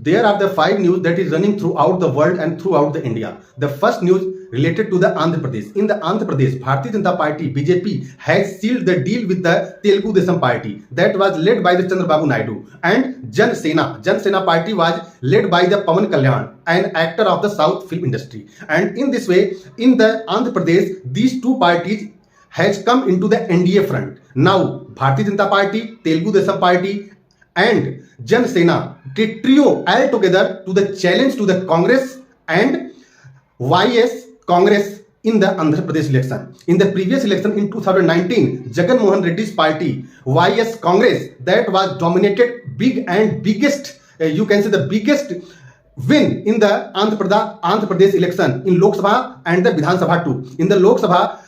there are the 5 news that is running throughout the world and throughout the India. The first news related to the Andhra Pradesh. In the Andhra Pradesh, Bharatiya Janata Party (BJP) has sealed the deal with the Telugu Desam Party that was led by the Chandrababu Naidu, and Jan Sena Party was led by the Pawan Kalyan, an actor of the South film industry. And in this way, in the Andhra Pradesh, these two parties has come into the NDA front. Now, Bharatiya Janata Party, Telugu Desam Party, and Jan Sena, the trio all together to the challenge to the Congress and YS Congress in the Andhra Pradesh election. In the previous election in 2019, Jagan Mohan Reddy's party, YS Congress, that was dominated big and biggest, you can say the biggest win in the Andhra Pradesh election in Lok Sabha and the Vidhan Sabha too. In the Lok Sabha,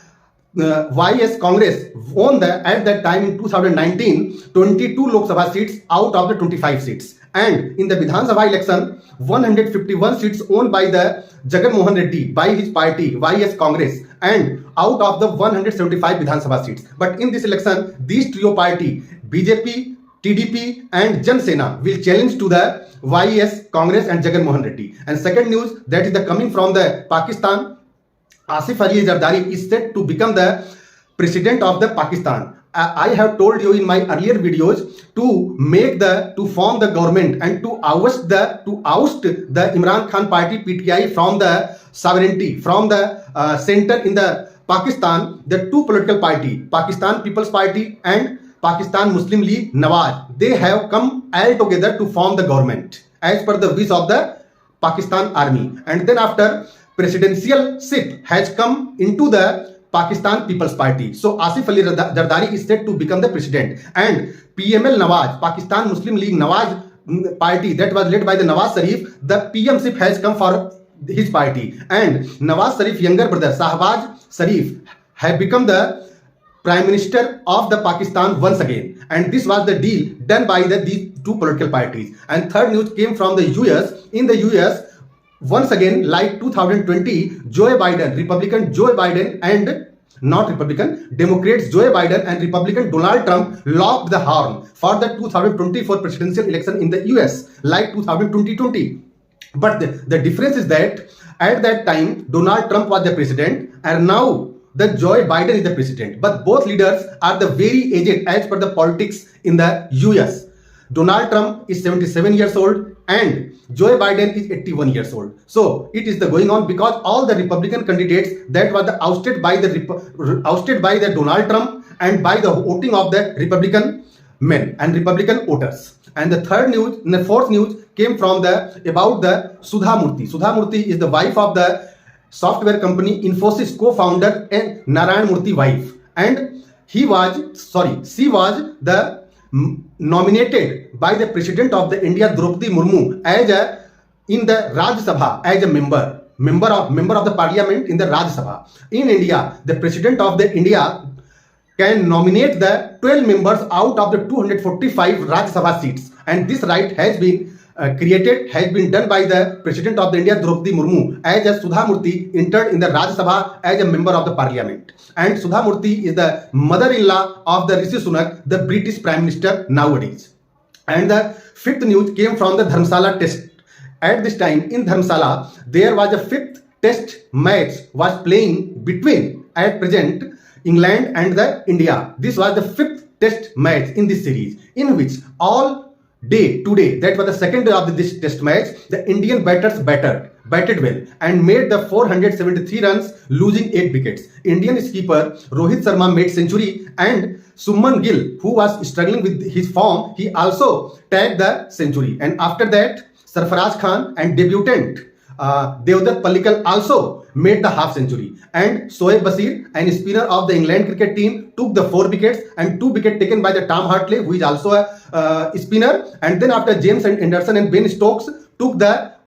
YS Congress won at that time in 2019 22 Lok Sabha seats out of the 25 seats, and in the Vidhan Sabha election 151 seats owned by the Jagan Mohan Reddy by his party YS Congress, and out of the 175 Vidhan Sabha seats. But in this election, these trio party BJP, TDP and Jan Sena will challenge to the YS Congress and Jagan Mohan Reddy. And second news that is the coming from the Pakistan. Asif Ali Zardari is set to become the president of the Pakistan. I have told you in my earlier videos to form the government and to oust the Imran Khan party PTI from the sovereignty, from the center in the Pakistan. The two political party, Pakistan People's Party and Pakistan Muslim League Nawaz, they have come all together to form the government as per the wish of the Pakistan army. And then after, presidential seat has come into the Pakistan People's Party. So Asif Ali Zardari is set to become the president, and PML Nawaz, Pakistan Muslim League Nawaz party, that was led by the Nawaz Sharif, the PM ship has come for his party, and Nawaz Sharif younger brother Shahbaz Sharif have become the Prime Minister of the Pakistan once again. And this was the deal done by these two political parties. And third news came from the US. In the US, once again, like 2020, Joe Biden, Republican Joe Biden and not Republican, Democrats Joe Biden and Republican Donald Trump locked the horn for the 2024 presidential election in the US like 2020. But the difference is that at that time, Donald Trump was the president and now the Joe Biden is the president. But both leaders are the very aged as per the politics in the US. Donald Trump is 77 years old and Joe Biden is 81 years old. So it is the going on because all the Republican candidates that were ousted by the Donald Trump and by the voting of the Republican men and Republican voters. And the fourth news came from about the Sudha Murthy. Sudha Murthy is the wife of the software company Infosys co-founder and Narayan Murthy wife, and she was the nominated by the President of the India Draupadi Murmu in the Rajya Sabha as a member of the Parliament in the Rajya Sabha. In India, the President of the India can nominate the 12 members out of the 245 Rajya Sabha seats, and this right has been done by the President of the India Draupadi Murmu as a Sudha Murthy entered in the Rajya Sabha as a member of the Parliament. And Sudha Murthy is the mother-in-law of the Rishi Sunak, the British Prime Minister nowadays. And the fifth news came from the Dharamsala test. At this time in Dharamsala, there was a fifth test match was playing between at present England and the India. This was the fifth test match in this series, in which all day today, that was the second day of this test match, the Indian batters batted well and made the 473 runs, losing 8 wickets. Indian skipper Rohit Sharma made century, and Suman Gill, who was struggling with his form, he also tagged the century. And after that, Sarfaraz Khan and debutant Devdutt Pallikal also made the half century, and Shoaib Basir, an spinner of the England cricket team, took the 4 wickets, and 2 wickets taken by the Tom Hartley, who is also a spinner. And then after James Anderson and Ben Stokes took the